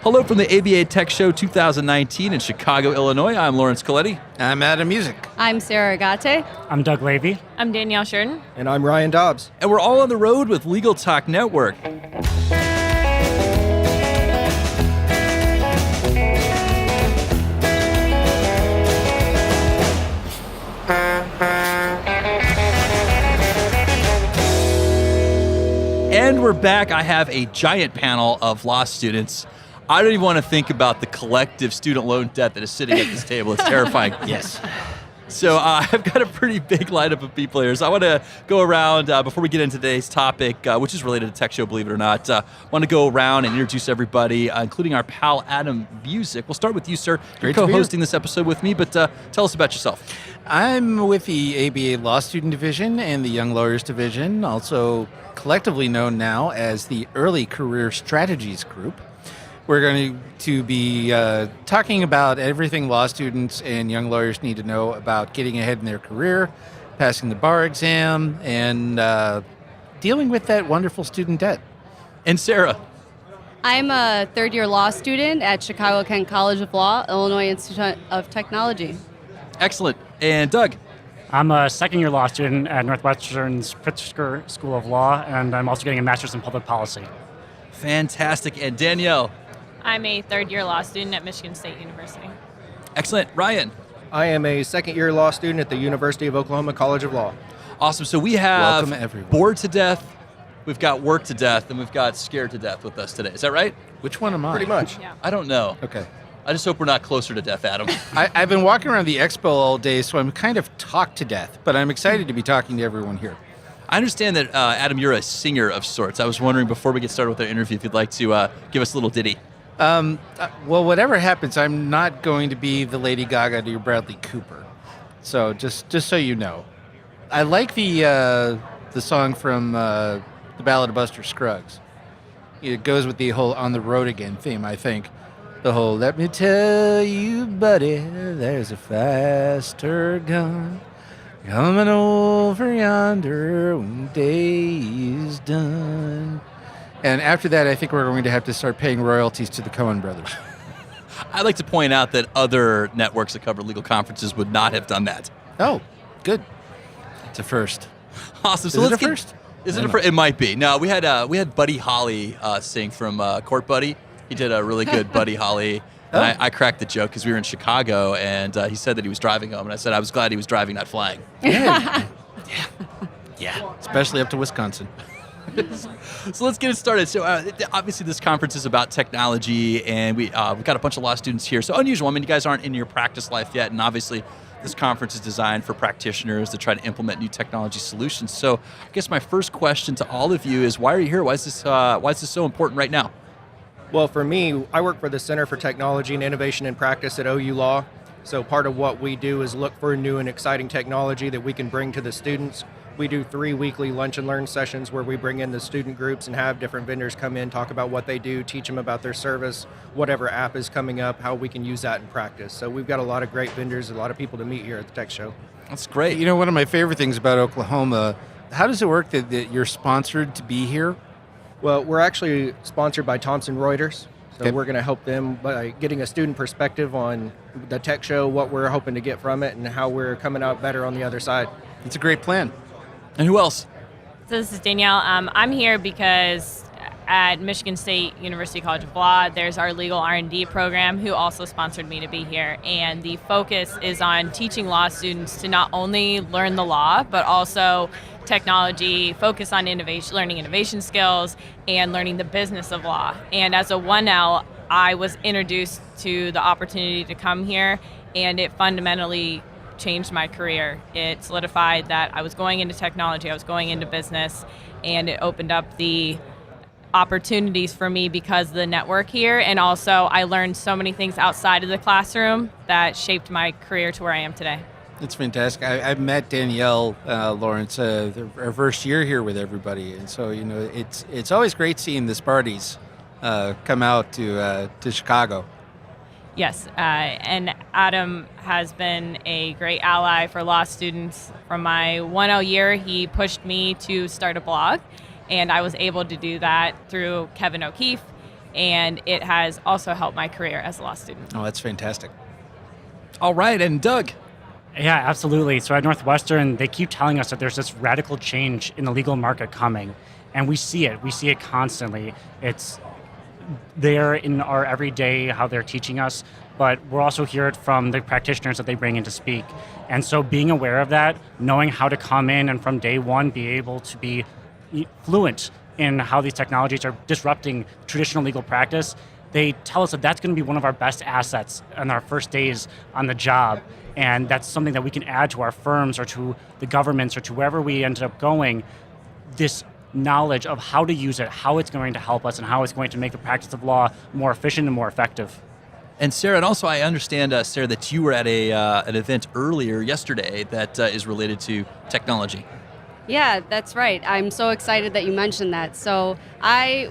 Hello from the ABA Tech Show 2019 in Chicago, Illinois. I'm Laurence Colletti. I'm Adam Music. I'm Sara Agate. I'm Doug Lavey. I'm Danielle Chirdon. And I'm Ryan Dobbs. And we're all on the road with LegalTech Network. And we're back. I have a giant panel of law students. I don't even want to think about the collective student loan debt that is sitting at this table. It's terrifying. Yes. So I've got a pretty big lineup of people here. So I want to go around, before we get into today's topic, which is related to Tech Show, believe it or not, want to go around and introduce everybody, including our pal Adam Music. We'll start with you, sir. You're co-hosting this episode with me, but tell us about yourself. I'm with the ABA Law Student Division and the Young Lawyers Division, also collectively known now as the Early Career Strategies Group. We're going to be talking about everything law students and young lawyers need to know about getting ahead in their career, passing the bar exam, and dealing with that wonderful student debt. And Sara? I'm a third-year law student at Chicago-Kent College of Law, Illinois Institute of Technology. Excellent. And Doug? I'm a second-year law student at Northwestern's Pritzker School of Law, and I'm also getting a master's in public policy. Fantastic. And Danielle? I'm a third-year law student at Michigan State University. Excellent. Ryan? I am a second-year law student at the University of Oklahoma College of Law. Awesome. So we have Welcome, everyone. bored to death, we've got work to death, and we've got scared to death with us today. Is that right? Which one am I? Pretty much. Yeah. I don't know. Okay. I just hope we're not closer to death, Adam. I've been walking around the expo all day, so I'm kind of talked to death, but I'm excited to be talking to everyone here. I understand that, Adam, you're a singer of sorts. I was wondering, before we get started with our interview, if you'd like to give us a little ditty. Well, whatever happens, I'm not going to be the Lady Gaga to your Bradley Cooper. So just so you know, I like the song from the Ballad of Buster Scruggs. It goes with the whole "On the Road Again" theme. I think the whole "Let me tell you, buddy, there's a faster gun coming over yonder when day is done." And after that, I think we're going to have to start paying royalties to the Coen brothers. I'd like to point out that other networks that cover legal conferences would not have done that. Oh, good. It's a first. Awesome. So Is it let's a get- first? Is it a first? It might be. No, we had Buddy Holly sing from Court Buddy. He did a really good Buddy Holly. And I cracked the joke because we were in Chicago, and he said that he was driving home, and I said I was glad he was driving, not flying. Yeah. Especially up to Wisconsin. So let's get it started. So obviously this conference is about technology, and we've got a bunch of law students here. So unusual. I mean, you guys aren't in your practice life yet, and obviously this conference is designed for practitioners to try to implement new technology solutions. So I guess my first question to all of you is, why are you here? Why is this so important right now? Well, for me, I work for the Center for Technology and Innovation in Practice at OU Law. So part of what we do is look for new and exciting technology that we can bring to the students. We do 3 weekly lunch and learn sessions where we bring in the student groups and have different vendors come in, talk about what they do, teach them about their service, whatever app is coming up, how we can use that in practice. So we've got a lot of great vendors, a lot of people to meet here at the Tech Show. That's great. You know, one of my favorite things about Oklahoma, how does it work that you're sponsored to be here? Well, we're actually sponsored by Thomson Reuters. So Okay. we're going to help them by getting a student perspective on the Tech Show, what we're hoping to get from it, and how we're coming out better on the other side. It's a great plan. And who else? So this is Danielle. I'm here because at Michigan State University College of Law, there's our legal R&D program who also sponsored me to be here. And the focus is on teaching law students to not only learn the law, but also technology, focus on innovation, learning innovation skills, and learning the business of law. And as a 1L, I was introduced to the opportunity to come here, and it fundamentally changed my career. It solidified that I was going into technology, I was going into business, and it opened up the opportunities for me because of the network here. And also I learned so many things outside of the classroom that shaped my career to where I am today. It's fantastic. I've met Danielle, Laurence, our first year here with everybody, and so you know it's always great seeing the Sparties come out to Chicago. Yes, and Adam has been a great ally for law students. From my 1L year, he pushed me to start a blog, and I was able to do that through Kevin O'Keefe. and it has also helped my career as a law student. Oh, that's fantastic. All right, and Doug. Yeah, absolutely. So at Northwestern, they keep telling us that there's this radical change in the legal market coming, and we see it. We see it constantly. It's there in our everyday, how they're teaching us, but we're also hear it from the practitioners that they bring in to speak. And so being aware of that, knowing how to come in and from day one be able to be fluent in how these technologies are disrupting traditional legal practice, they tell us that that's going to be one of our best assets on our first days on the job. And that's something that we can add to our firms or to the governments or to wherever we ended up going, this knowledge of how to use it, how it's going to help us, and how it's going to make the practice of law more efficient and more effective. And Sara, and also I understand, Sara, that you were at an event earlier yesterday that is related to technology. Yeah, that's right. I'm so excited that you mentioned that. So I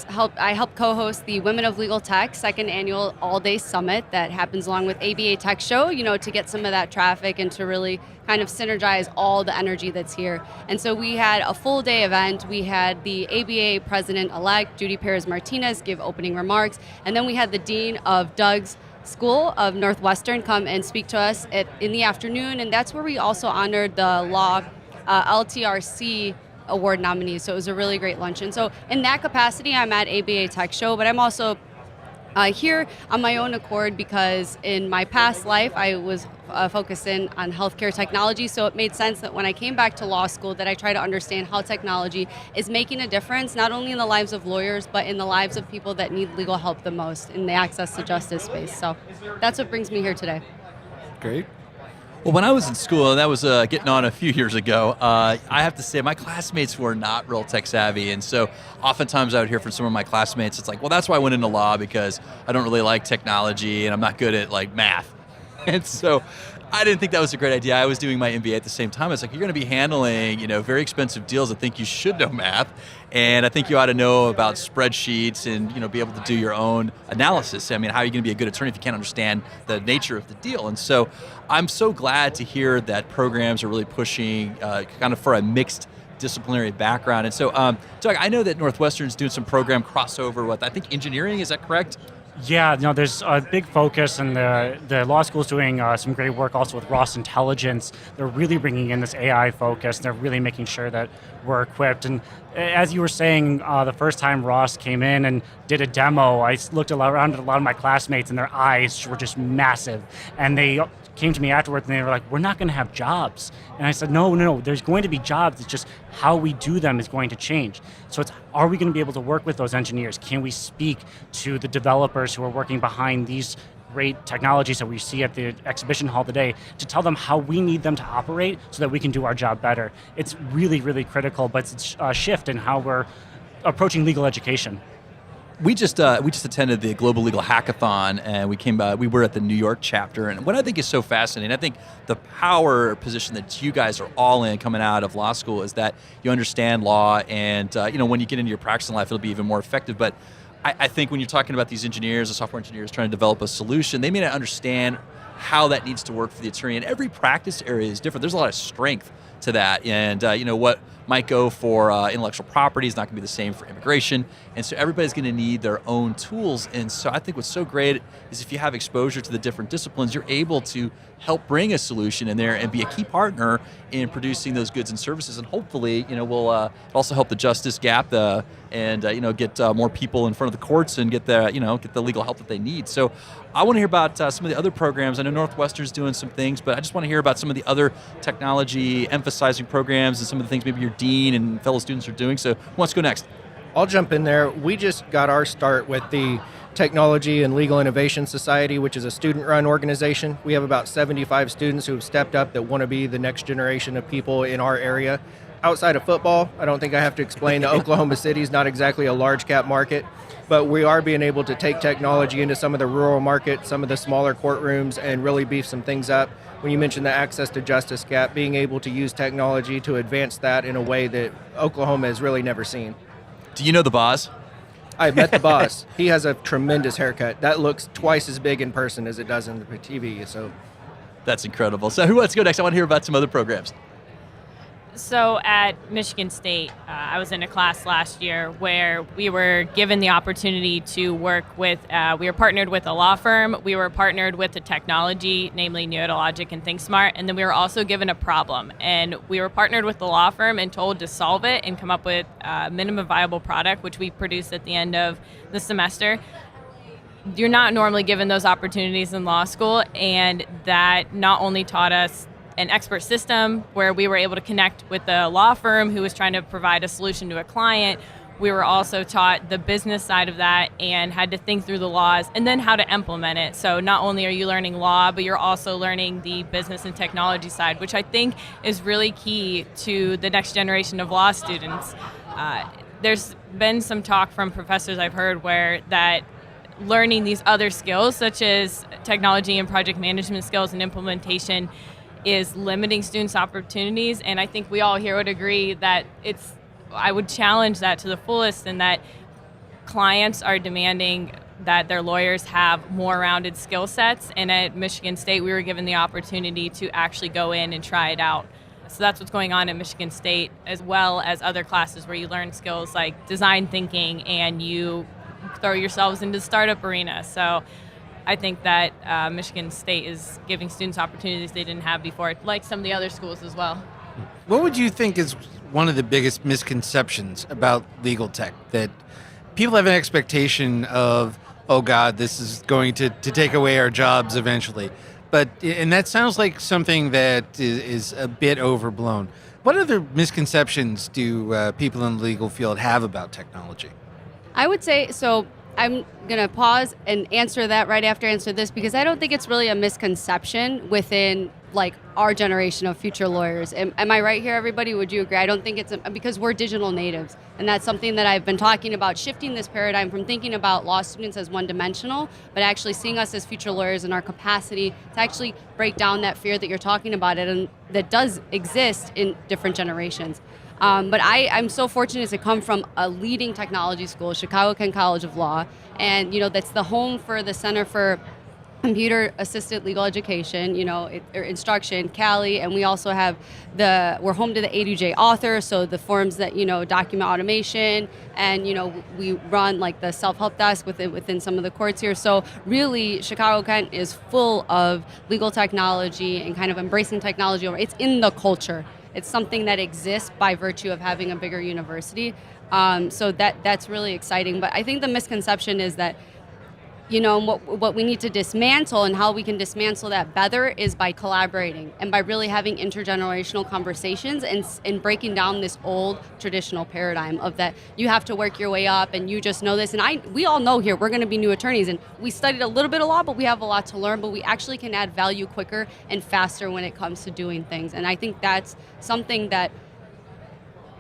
helped co-host the Women of Legal Tech second annual all-day summit that happens along with ABA TECHSHOW, to get some of that traffic and to really kind of synergize all the energy that's here. And so we had a full day event. We had the ABA President-elect, Judy Perez-Martinez, give opening remarks. And then we had the Dean of Doug's School of Northwestern come and speak to us in the afternoon. And that's where we also honored the law LTRC award nominees. So it was a really great luncheon. So in that capacity, I'm at ABA TechShow, but I'm also here on my own accord because in my past life, I was focusing on healthcare technology. So it made sense that when I came back to law school that I try to understand how technology is making a difference, not only in the lives of lawyers, but in the lives of people that need legal help the most in the access to justice space. So that's what brings me here today. Great. Well, when I was in school, and that was getting on a few years ago, I have to say my classmates were not real tech savvy. And so oftentimes I would hear from some of my classmates, it's like, well, that's why I went into law, because I don't really like technology and I'm not good at like math. And so I didn't think that was a great idea. I was doing my MBA at the same time. It's like, you're going to be handling, very expensive deals. I think you should know math. And I think you ought to know about spreadsheets and, be able to do your own analysis. I mean, how are you going to be a good attorney if you can't understand the nature of the deal? And so I'm so glad to hear that programs are really pushing kind of for a mixed disciplinary background. And so, Doug, I know that Northwestern's doing some program crossover with, I think, engineering. Is that correct? Yeah, there's a big focus, and the law school's doing some great work also with Ross Intelligence. They're really bringing in this AI focus. They're really making sure that we're equipped. And as you were saying, the first time Ross came in and did a demo, I looked around at a lot of my classmates, and their eyes were just massive. And they came to me afterwards, and they were like, we're not going to have jobs. And I said, no, there's going to be jobs. It's just how we do them is going to change. So are we going to be able to work with those engineers? Can we speak to the developers who are working behind these great technologies that we see at the exhibition hall today to tell them how we need them to operate so that we can do our job better? It's really, really critical, but it's a shift in how we're approaching legal education. We just attended the Global Legal Hackathon, and we were at the New York chapter. And what I think is so fascinating, I think the power position that you guys are all in coming out of law school is that you understand law, and when you get into your practice in life, it'll be even more effective. But I think when you're talking about these engineers, the software engineers trying to develop a solution, they may not understand how that needs to work for the attorney. And every practice area is different. There's a lot of strength to that, and what might go for intellectual property is not going to be the same for immigration, and so everybody's going to need their own tools. And so I think what's so great is if you have exposure to the different disciplines, you're able to help bring a solution in there and be a key partner in producing those goods and services, and hopefully will also help the justice gap and get more people in front of the courts and get the legal help that they need. So I want to hear about some of the other programs. I know Northwestern's doing some things, but I just want to hear about some of the other technology emphasizing programs and some of the things maybe your dean and fellow students are doing. So who wants to go next? I'll jump in there. We just got our start with the Technology and Legal Innovation Society, which is a student-run organization. We have about 75 students who have stepped up that want to be the next generation of people in our area. Outside of football, I don't think I have to explain that Oklahoma City is not exactly a large cap market, but we are being able to take technology into some of the rural markets, some of the smaller courtrooms, and really beef some things up. When you mentioned the access to justice gap, being able to use technology to advance that in a way that Oklahoma has really never seen. Do you know the boss? I met the boss. He has a tremendous haircut. That looks twice as big in person as it does in the TV. So that's incredible. So who wants to go next? I want to hear about some other programs. So at Michigan State, I was in a class last year where we were given the opportunity to work with, we were partnered with a law firm, we were partnered with a technology, namely Neurologic and ThinkSmart, and then we were also given a problem. And we were partnered with the law firm and told to solve it and come up with a minimum viable product, which we produced at the end of the semester. You're not normally given those opportunities in law school, and that not only taught us an expert system where we were able to connect with the law firm who was trying to provide a solution to a client. We were also taught the business side of that and had to think through the laws and then how to implement it. So not only are you learning law, but you're also learning the business and technology side, which I think is really key to the next generation of law students. There's been some talk from professors I've heard where that learning these other skills, such as technology and project management skills and implementation, is limiting students' opportunities, and I think we all here would agree that I would challenge that to the fullest, and that clients are demanding that their lawyers have more rounded skill sets, and at Michigan State we were given the opportunity to actually go in and try it out. So that's what's going on at Michigan State, as well as other classes where you learn skills like design thinking and you throw yourselves into the startup arena. So I think that Michigan State is giving students opportunities they didn't have before, like some of the other schools as well. What would you think is one of the biggest misconceptions about legal tech? That people have an expectation of, oh God, this is going to take away our jobs eventually. And that sounds like something that is a bit overblown. What other misconceptions do people in the legal field have about technology? I would say, so I'm going to pause and answer that right after I answer this, because I don't think it's really a misconception within like our generation of future lawyers. Am I right here, everybody? Would you agree? I don't think it's because we're digital natives. And that's something that I've been talking about, shifting this paradigm from thinking about law students as one-dimensional, but actually seeing us as future lawyers and our capacity to actually break down that fear that you're talking about and that does exist in different generations. But I'm so fortunate to come from a leading technology school, Chicago Kent College of Law, and that's the home for the Center for Computer Assisted Legal Education, or instruction, Cali, and we also have we're home to the A2J author, so the forms that document automation, and we run like the self-help desk within some of the courts here. So really, Chicago Kent is full of legal technology and kind of embracing technology. It's in the culture. It's something that exists by virtue of having a bigger university. So that's really exciting. But I think the misconception is that, what we need to dismantle and how we can dismantle that better is by collaborating and by really having intergenerational conversations and breaking down this old traditional paradigm of that you have to work your way up and you just know this. And we all know here we're going to be new attorneys and we studied a little bit of law, but we have a lot to learn, but we actually can add value quicker and faster when it comes to doing things. And I think that's something that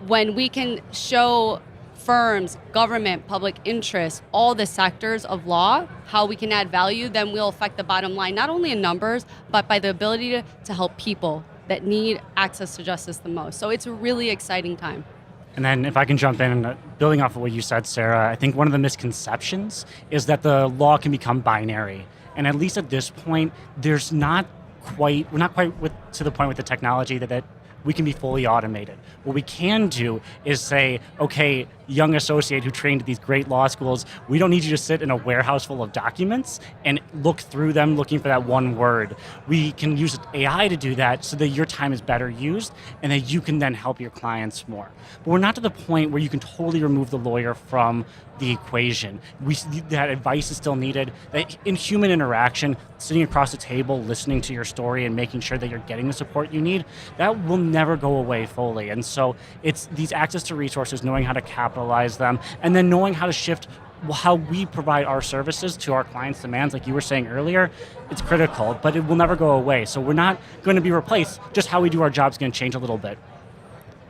when we can show firms, government, public interest, all the sectors of law, how we can add value, then we'll affect the bottom line, not only in numbers, but by the ability to help people that need access to justice the most. So it's a really exciting time. And then if I can jump in, and building off of what you said, Sarah, I think one of the misconceptions is that the law can become binary. And at least at this point, we're not quite to the point with the technology that we can be fully automated. What we can do is say, okay, young associate who trained at these great law schools, we don't need you to sit in a warehouse full of documents and look through them looking for that one word. We can use AI to do that so that your time is better used and that you can then help your clients more. But we're not to the point where you can totally remove the lawyer from the equation. That advice is still needed. That in human interaction, sitting across the table, listening to your story and making sure that you're getting the support you need, that will never go away fully. And so it's these access to resources, knowing how to capitalize them, and then knowing how to shift how we provide our services to our clients' demands, like you were saying earlier, it's critical, but it will never go away. So we're not going to be replaced. Just how we do our job is going to change a little bit.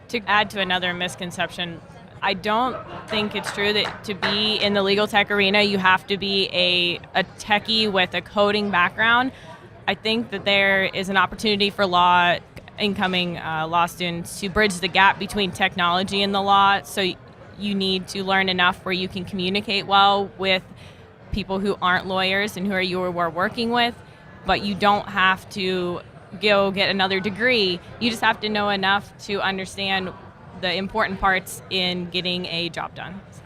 To add to another misconception, I don't think it's true that to be in the legal tech arena, you have to be a techie with a coding background. I think that there is an opportunity for incoming law students to bridge the gap between technology and the law. So you need to learn enough where you can communicate well with people who aren't lawyers and who you are working with, but you don't have to go get another degree. You just have to know enough to understand the important parts in getting a job done. So.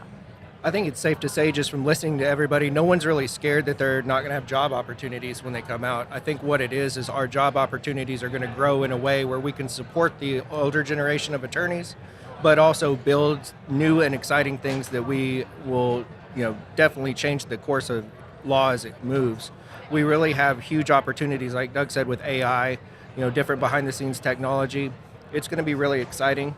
I think it's safe to say, just from listening to everybody, no one's really scared that they're not going to have job opportunities when they come out. I think what it is our job opportunities are going to grow in a way where we can support the older generation of attorneys, but also build new and exciting things that we will, definitely change the course of law as it moves. We really have huge opportunities, like Doug said, with AI, different behind the scenes technology. It's going to be really exciting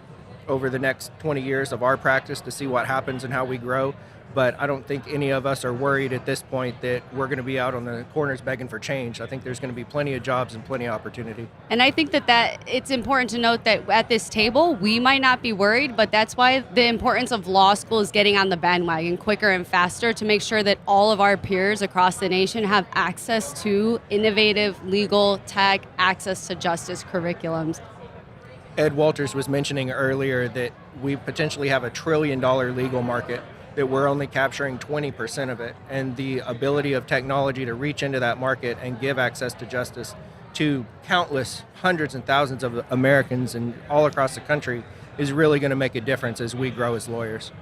over the next 20 years of our practice to see what happens and how we grow. But I don't think any of us are worried at this point that we're going to be out on the corners begging for change. I think there's going to be plenty of jobs and plenty of opportunity. And I think that it's important to note that at this table, we might not be worried, but that's why the importance of law school is getting on the bandwagon quicker and faster to make sure that all of our peers across the nation have access to innovative legal tech, access to justice curriculums. Ed Walters was mentioning earlier that we potentially have $1 trillion legal market, that we're only capturing 20% of it. And the ability of technology to reach into that market and give access to justice to countless hundreds and thousands of Americans and all across the country is really going to make a difference as we grow as lawyers.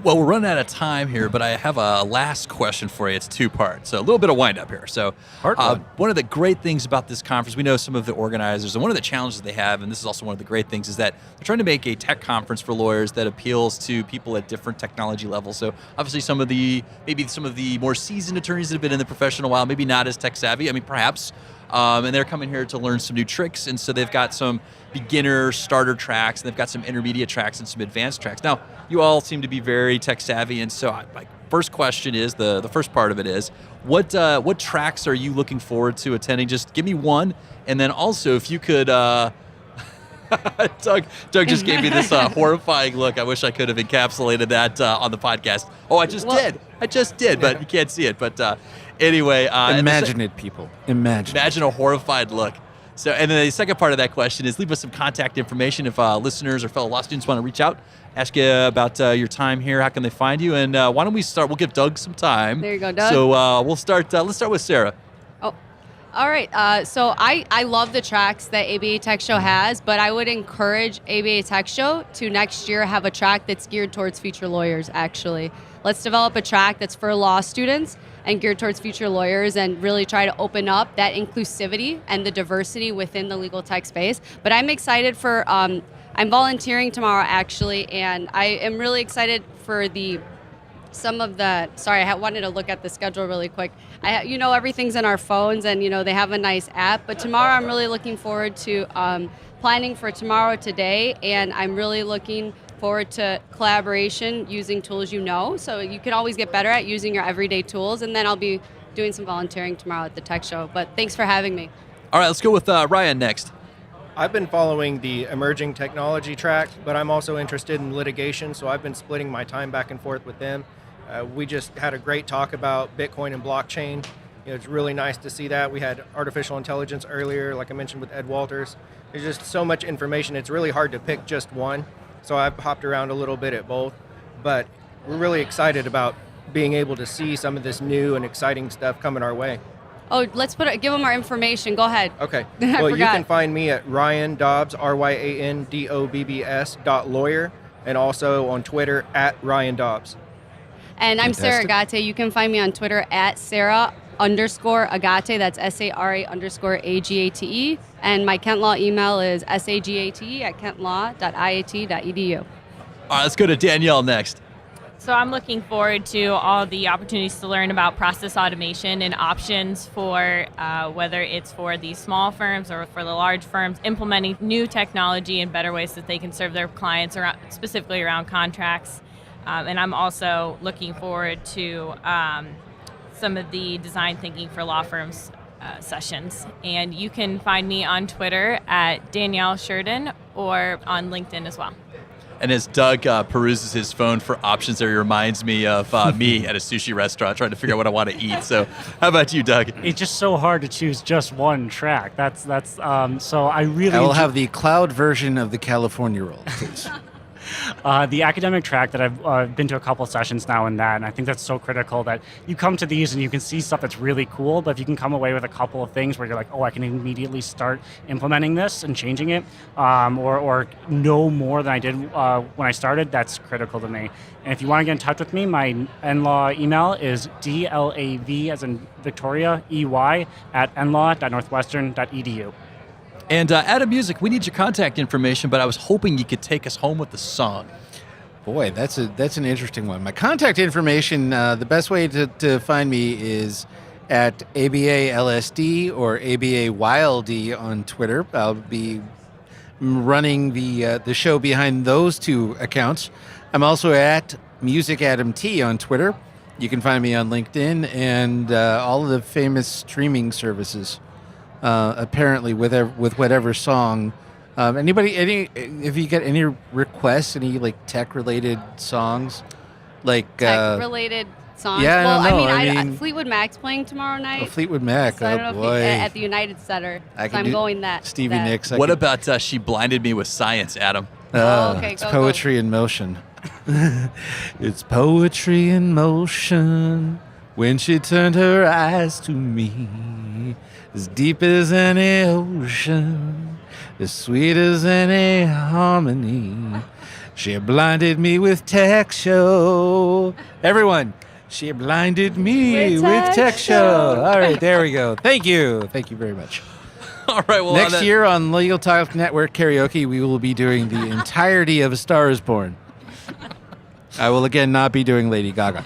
Well, we're running out of time here, but I have a last question for you. It's two parts, so a little bit of wind up here. So one of the great things about this conference, we know some of the organizers, and one of the challenges they have, and this is also one of the great things, is that they're trying to make a tech conference for lawyers that appeals to people at different technology levels. So obviously some of the more seasoned attorneys that have been in the profession a while, maybe not as tech savvy, perhaps, and they're coming here to learn some new tricks, and so they've got some beginner starter tracks, and they've got some intermediate tracks and some advanced tracks. Now, you all seem to be very tech savvy, and so my first question is, the first part of it is, what tracks are you looking forward to attending? Just give me one, and then also if you could, Doug just gave me this horrifying look. I wish I could have encapsulated that on the podcast. Oh, I just did, but you can't see it. But anyway. Imagine it, people. Imagine a horrified look. So, and then the second part of that question is leave us some contact information if listeners or fellow law students want to reach out, ask you about your time here. How can they find you? And why don't we start? We'll give Doug some time. There you go, Doug. So we'll start. Let's start with Sara. Oh, all right. So I love the tracks that ABA TechShow has, but I would encourage ABA TechShow to next year have a track that's geared towards future lawyers. Actually, let's develop a track that's for law students and geared towards future lawyers, and really try to open up that inclusivity and the diversity within the legal tech space. But I'm excited for, I'm volunteering tomorrow actually, and I am really excited for I wanted to look at the schedule really quick. Everything's in our phones, and they have a nice app, but tomorrow I'm really looking forward to planning for tomorrow today, and I'm really looking forward to collaboration using tools so you can always get better at using your everyday tools. And then I'll be doing some volunteering tomorrow at the Tech Show. But thanks for having me. All right, let's go with Ryan next. I've been following the emerging technology track, but I'm also interested in litigation, so I've been splitting my time back and forth with them. We just had a great talk about Bitcoin and blockchain. It's really nice to see that. We had artificial intelligence earlier, like I mentioned with Ed Walters. There's just so much information, it's really hard to pick just one. So I've hopped around a little bit at both, but we're really excited about being able to see some of this new and exciting stuff coming our way. Oh, let's give them our information. Go ahead. Okay. Well, you can find me at Ryan Dobbs, RyanDobbs.lawyer, and also on Twitter at Ryan Dobbs. And I'm Sara Agate. You can find me on Twitter at Sara_Agate. That's SARA_AGATE. And my Kent Law email is sagate@kentlaw.iat.edu. All right, let's go to Danielle next. So I'm looking forward to all the opportunities to learn about process automation and options for whether it's for the small firms or for the large firms, implementing new technology and better ways that they can serve their clients, specifically around contracts. And I'm also looking forward to some of the design thinking for law firms sessions. And you can find me on Twitter at Danielle Chirdon or on LinkedIn as well. And as Doug peruses his phone for options there, he reminds me of me at a sushi restaurant trying to figure out what I want to eat. So how about you, Doug? It's just so hard to choose just one track. So I really... I will have the cloud version of the California roll, please. The academic track that I've been to a couple sessions now in that, and I think that's so critical that you come to these and you can see stuff that's really cool, but if you can come away with a couple of things where you're like, oh, I can immediately start implementing this and changing it, or know more than I did when I started, that's critical to me. And if you want to get in touch with me, my NLaw email is DLAV as in Victoria, EY at nlaw.northwestern.edu. And Adam Music, we need your contact information, but I was hoping you could take us home with the song. Boy, that's an interesting one. My contact information, the best way to find me is at ABA LSD or ABA YLD on Twitter. I'll be running the show behind those two accounts. I'm also at Music Adam T on Twitter. You can find me on LinkedIn and all of the famous streaming services. Apparently, with whatever song. If you get any requests, any like tech-related songs, like Tech-related songs. Yeah, well, I I mean, Fleetwood Mac's playing tomorrow night. Oh, Fleetwood Mac. So I don't know boy. if at the United Center. I'm going that. Stevie that. Nicks. What about She Blinded Me with Science, Adam? Okay, it's go, poetry in motion. It's poetry in motion when she turned her eyes to me, as deep as any ocean, as sweet as any harmony. She blinded me with tech show. Everyone, she blinded me with tech show. All right, there we go. Thank you very much. All right. Well, Next year on Legal Talk Network Karaoke, we will be doing the entirety of A Star Is Born. I will again not be doing Lady Gaga.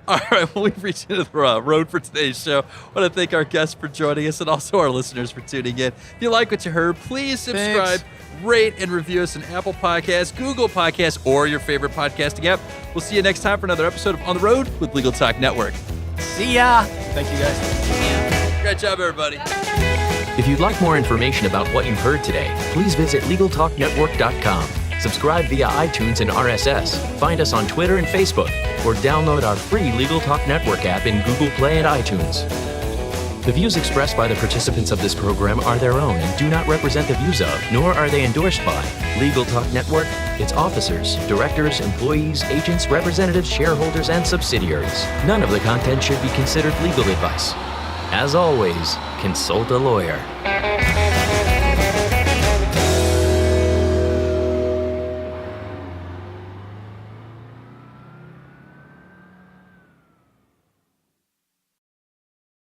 All right, well, we've reached into the road for today's show. I want to thank our guests for joining us and also our listeners for tuning in. If you like what you heard, please subscribe, rate, and review us on Apple Podcasts, Google Podcasts, or your favorite podcasting app. We'll see you next time for another episode of On the Road with Legal Talk Network. See ya. Thank you, guys. Great job, everybody. If you'd like more information about what you've heard today, please visit LegalTalkNetwork.com. Subscribe via iTunes and RSS. Find us on Twitter and Facebook, or download our free Legal Talk Network app in Google Play and iTunes. The views expressed by the participants of this program are their own and do not represent the views of, nor are they endorsed by, Legal Talk Network, its officers, directors, employees, agents, representatives, shareholders, and subsidiaries. None of the content should be considered legal advice. As always, consult a lawyer.